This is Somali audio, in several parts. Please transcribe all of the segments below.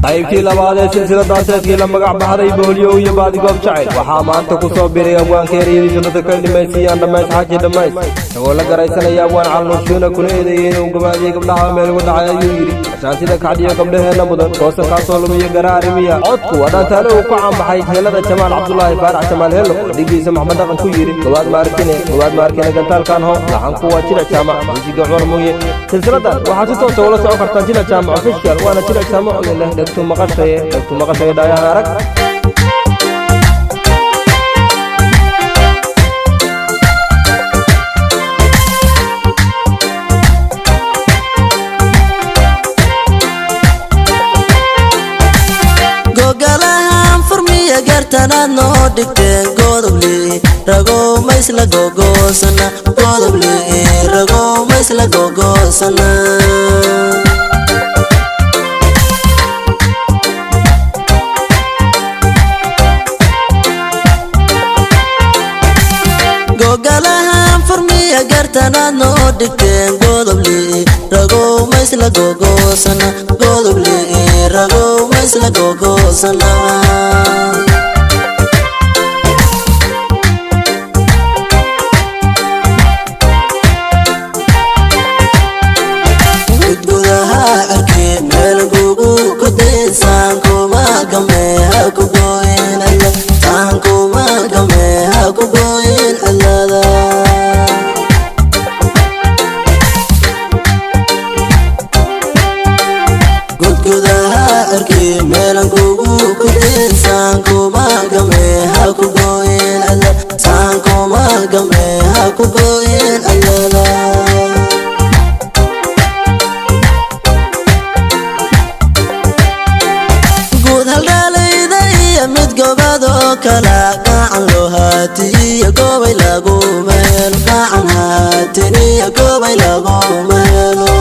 qaybtii labaad ee silsilada asaadkii la magac baxday booliyo iyo baadigoob jacayl waxaa maanta ku soo biray abwaankeeriyadii sunnada ka dhimaysiiyaan dhammays xaaji dhammays isagoo la garaysanaya abwaan calnuushuuna kuna eedeeyey inuu gabaadiyey gabdhaha meel ugu dhacay ayuu yidhi ashaantida kacdhiyo gabdhaheenna mudan goosankaasoo lumiyo garaarimiya codku waa dhaantaale uu ku caanbaxay heelada jamaal cabdulaahi faarax jamaal heelo oo dhigiisa maxmed dhaqan ku yidhi gobaad maarkine gantaalkan ho laxanku waa jila jaamac muusiga cumar muuye silsiladan waxaa si toosa ula socon kartaan jila jaamac official waana jila jaamac oo leh dhegtu maqashaye dhaayaan arag gogalahan furmiya gartanaad noo dhigteen godobli rago maysla gogoosana godobli rago maysla gogoosana gogalahan furmiya gartanaad noo dhigteen godobli rago maysla gogoosana godobli rago maysla gogoosana gudgudaha cirkii meel gugu ku daysaan kuma gameeha ku gooyin alla taan kuma gameeha ku gooyin allada gudgudaha cirkii meel gugu ku daysaan kuma gameeha ku gooyin alla taan kuma gameeha ku gooyin allada mid gobado kala gacan loo haatiyo gobay lagu meel gacan haatiniyo gobay lagu meelo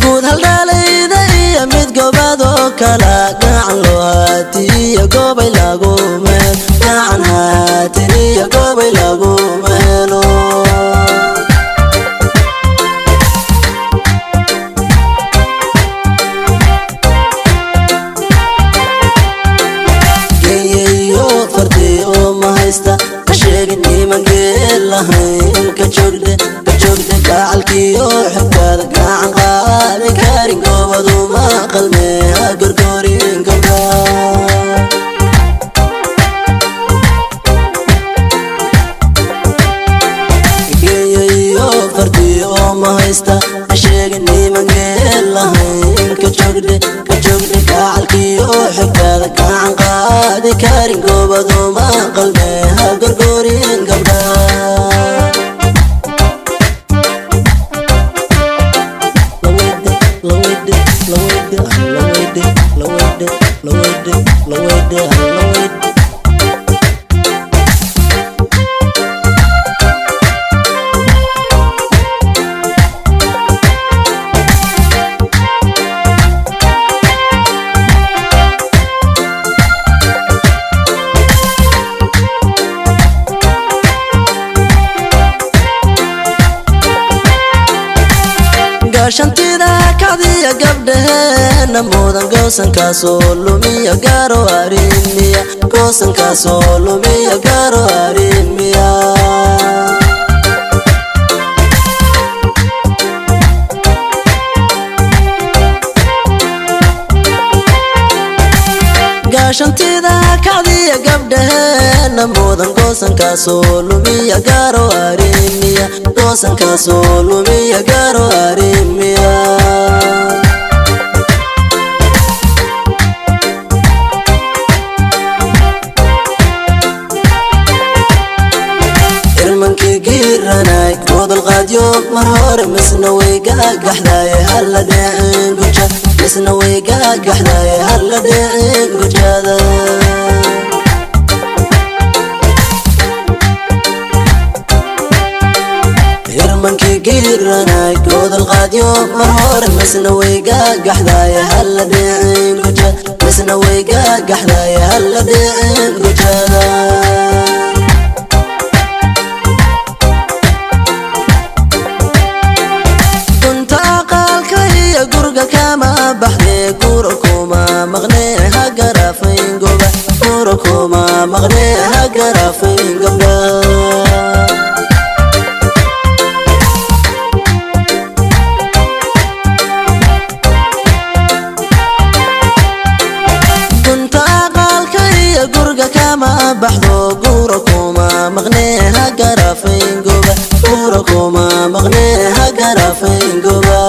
guud haldhalayda iyo mid gobado kala gacan loo haatiyo gobay lagu meel gacan haatiniyo gobay lagu meelo sheegin iman geel lahayn ka joogde gacalkiyo xigtaada gacan qaadi karin goobadu ma qalmeha gorgoorin gabdha geeyayo fardi oo ma haysta sheegin iman geel lahayn ka joogde gacalkiyo xigtaada gacan qaadi karin goobadu ma qalmeha gorgoorin gabdha shantida kacdiya gabdhaheena mudan goosankaasoo lumiya gaaro arimiya goosankaasoo lumiya gaaro arimiya gaashantida kacdiya gabdhaheena mudan goosankaasoo lumiya gaaro arimiya goosankaasoo lumiya gaaro arimiya irmankii giiranay godol qaadyo mar hore misna way gaagaxdaye halla dheecin guja misna way gaagaxdaye halla dheecin gujada irmankii giiranay godol qaadyo mar hore misna way gaagaxdaye halla dheecin guja misna way gaagaxdaye halla dheecin gujada garafin gabdha gurga kama baxdo gura kuma maqneha garafin goba gura kuma maqneha garafin goba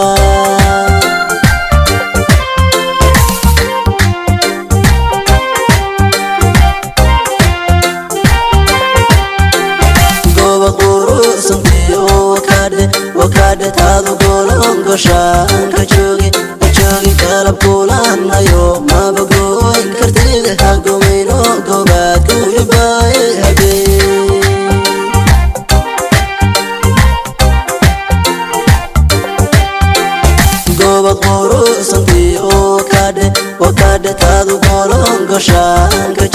goba guru santiyo wakade tadu golon goshan ka jogi kalab kulan ayo mabagoy kartida hagomino goba kulbay habe goba guru santi wakade tadu golon goshan ka